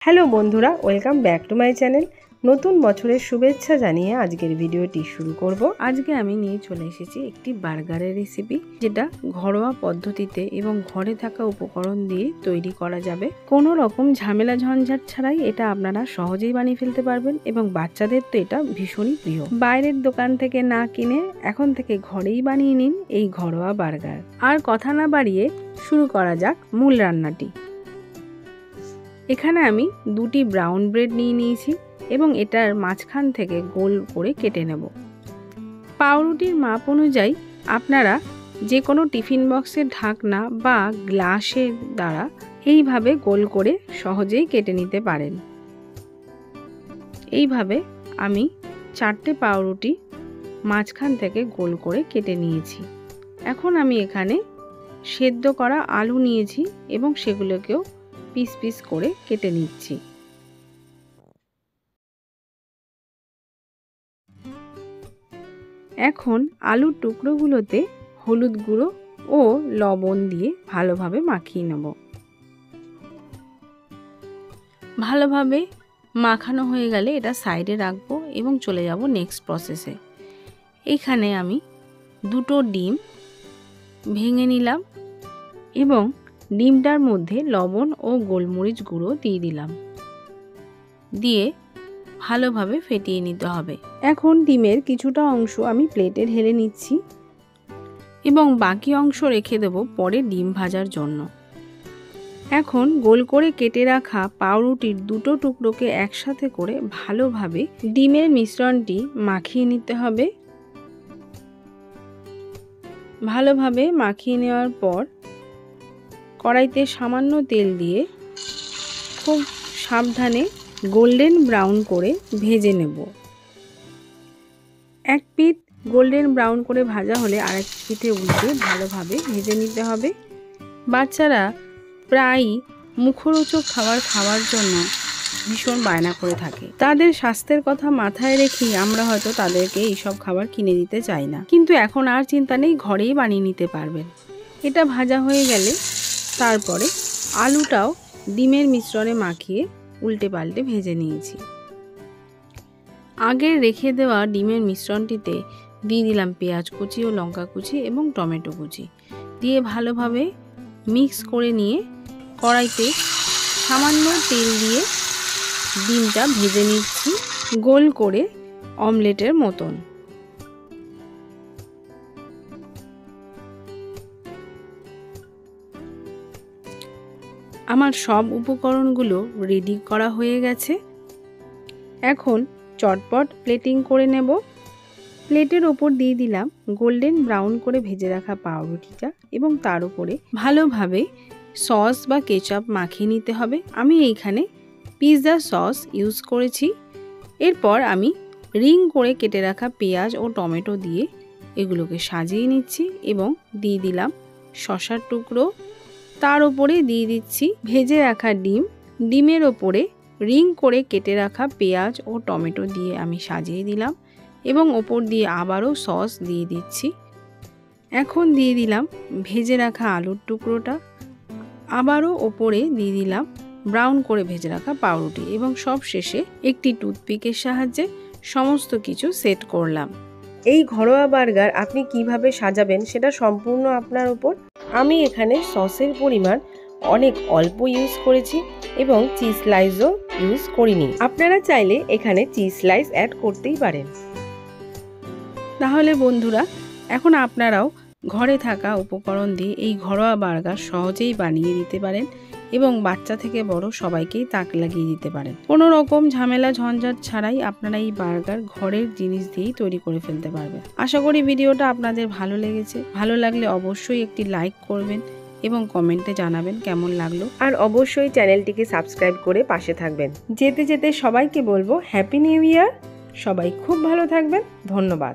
Hello বন্ধুরা, welcome back to my channel. নতুন বছরের শুভেচ্ছা জানিয়ে আজকের ভিডিওটি শুরু করব। আজকে আমি নিয়ে চলে এসেছি একটি বার্গারের রেসিপি, যেটা ঘরোয়া পদ্ধতিতে এবং ঘরে থাকা উপকরণ দিয়ে তৈরি করা যাবে। কোনো রকম ঝামেলা ঝঞ্ঝাট ছাড়াই এটা আপনারা সহজেই বানিয়ে ফেলতে পারবেন এবং বাচ্চাদের তো এটা ভীষণই প্রিয়। বাইরের দোকান থেকে না কিনে এখন থেকে ঘরেই বানিয়ে নিন এই ঘরোয়া বার্গার। আর কথা না বাড়িয়ে শুরু করা যাক মূল রান্নাটি। এখানে আমি দুটি ব্রাউন ব্রেড নিয়ে নিয়েছি এবং এটার মাঝখান থেকে গোল করে কেটে নেব। পাউরুটির মাপ অনুযায়ী আপনারা যে কোনো টিফিন বক্সের ঢাকনা বা গ্লাসের দ্বারা এইভাবে গোল করে সহজেই কেটে নিতে পারেন। এইভাবে আমি 4টে পাউরুটি মাঝখান থেকে গোল করে কেটে নিয়েছি। এখন আমি এখানে সেদ্ধ করা আলু নিয়েছি এবং সেগুলোকেও পিস পিস করে কেটে নিচ্ছি। এখন আলুর টুকরোগুলোতে হলুদ গুঁড়ো ও লবণ দিয়ে ভালোভাবে মাখিয়ে নেব। ভালোভাবে মাখানো হয়ে গেলে এটা সাইডে রাখবো এবং চলে যাব নেক্সট প্রসেসে। এখানে আমি 2টো ডিম ভেঙে নিলাম এবং ডিমটার মধ্যে লবণ ও গোলমরিচ গুঁড়ো দিয়ে দিলাম, দিয়ে ভালোভাবে ফেটিয়ে নিতে হবে। এখন ডিমের কিছুটা অংশ আমি প্লেটে ঢেলে নিচ্ছি এবং বাকি অংশ রেখে দেব পরে ডিম ভাজার জন্য। এখন গোল করে কেটে রাখা পাউরুটির 2টো টুকরোকে একসাথে করে ভালোভাবে ডিমের মিশ্রণটি মাখিয়ে নিতে হবে। ভালোভাবে মাখিয়ে নেওয়ার পর কড়াইতে সামান্য তেল দিয়ে খুব সাবধানে গোল্ডেন ব্রাউন করে ভেজে নেব। এক পিঠ গোল্ডেন ব্রাউন করে ভাজা হলে আরেক পিঠে উল্টে ভালোভাবে ভেজে নিতে হবে। বাচ্চারা প্রায়ই মুখরোচক খাবার খাওয়ার জন্য ভীষণ বায়না করে থাকে। তাদের স্বাস্থ্যের কথা মাথায় রেখেই আমরা হয়তো তাদেরকে এইসব খাবার কিনে দিতে চাই না, কিন্তু এখন আর চিন্তা নেই, ঘরেই বানিয়ে নিতে পারবেন। এটা ভাজা হয়ে গেলে তারপরে আলুটাও ডিমের মিশ্রণে মাখিয়ে উল্টে পাল্টে ভেজে নিয়েছি। আগের রেখে দেওয়া ডিমের মিশ্রণটিতে দিয়ে দিলাম পেঁয়াজ কুচি ও লঙ্কা কুচি এবং টমেটো কুচি, দিয়ে ভালোভাবে মিক্স করে নিয়ে কড়াইতে সামান্য তেল দিয়ে ডিমটা ভেজে নিচ্ছি গোল করে অমলেটের মতন। আমার সব উপকরণগুলো রেডি করা হয়ে গেছে। এখন চটপট প্লেটিং করে নেব। প্লেটের ওপর দিয়ে দিলাম গোল্ডেন ব্রাউন করে ভেজে রাখা পাউরুটিটা এবং তার উপরে ভালোভাবে সস বা কেচাপ মাখিয়ে নিতে হবে। আমি এইখানে পিৎজা সস ইউজ করেছি। এরপর আমি রিং করে কেটে রাখা পেঁয়াজ ও টমেটো দিয়ে এগুলোকে সাজিয়ে নিচ্ছি এবং দিয়ে দিলাম শসার টুকরো। তার উপরে দিয়ে দিচ্ছি ভেজে রাখা ডিম। ডিমের ওপরে রিং করে কেটে রাখা পেঁয়াজ ও টমেটো দিয়ে আমি সাজিয়ে দিলাম এবং ওপর দিয়ে আবারও সস দিয়ে দিচ্ছি। এখন দিয়ে দিলাম ভেজে রাখা আলুর টুকরোটা, আবারও ওপরে দিয়ে দিলাম ব্রাউন করে ভেজে রাখা পাউরুটি এবং সব শেষে একটি টুথপিকের সাহায্যে সমস্ত কিছু সেট করলাম। এই ঘরোয়া বার্গার আপনি কিভাবে সাজাবেন সেটা সম্পূর্ণ আপনার উপর। আমি এখানে সসের পরিমাণ অনেক অল্প ইউজ করেছি এবং চিজ স্লাইসও ইউজ করিনি। আপনারা চাইলে এখানে চিজ স্লাইস অ্যাড করতেই পারেন। তাহলে বন্ধুরা, এখন আপনারাও ঘরে থাকা উপকরণ দিয়ে এই ঘরোয়া বার্গার সহজেই বানিয়ে দিতে পারেন এবং বাচ্চা থেকে বড় সবাইকেই তাক লাগিয়ে দিতে পারেন। কোনো রকম ঝামেলা ঝঞ্ঝাট ছাড়াই আপনারা এই বার্গার ঘরের জিনিস দিয়েই তৈরি করে ফেলতে পারবেন। আশা করি ভিডিওটা আপনাদের ভালো লেগেছে। ভালো লাগলে অবশ্যই একটি লাইক করবেন এবং কমেন্টে জানাবেন কেমন লাগলো। আর অবশ্যই চ্যানেলটিকে সাবস্ক্রাইব করে পাশে থাকবেন। যেতে যেতে সবাইকে বলবো হ্যাপি নিউ ইয়ার। সবাই খুব ভালো থাকবেন। ধন্যবাদ।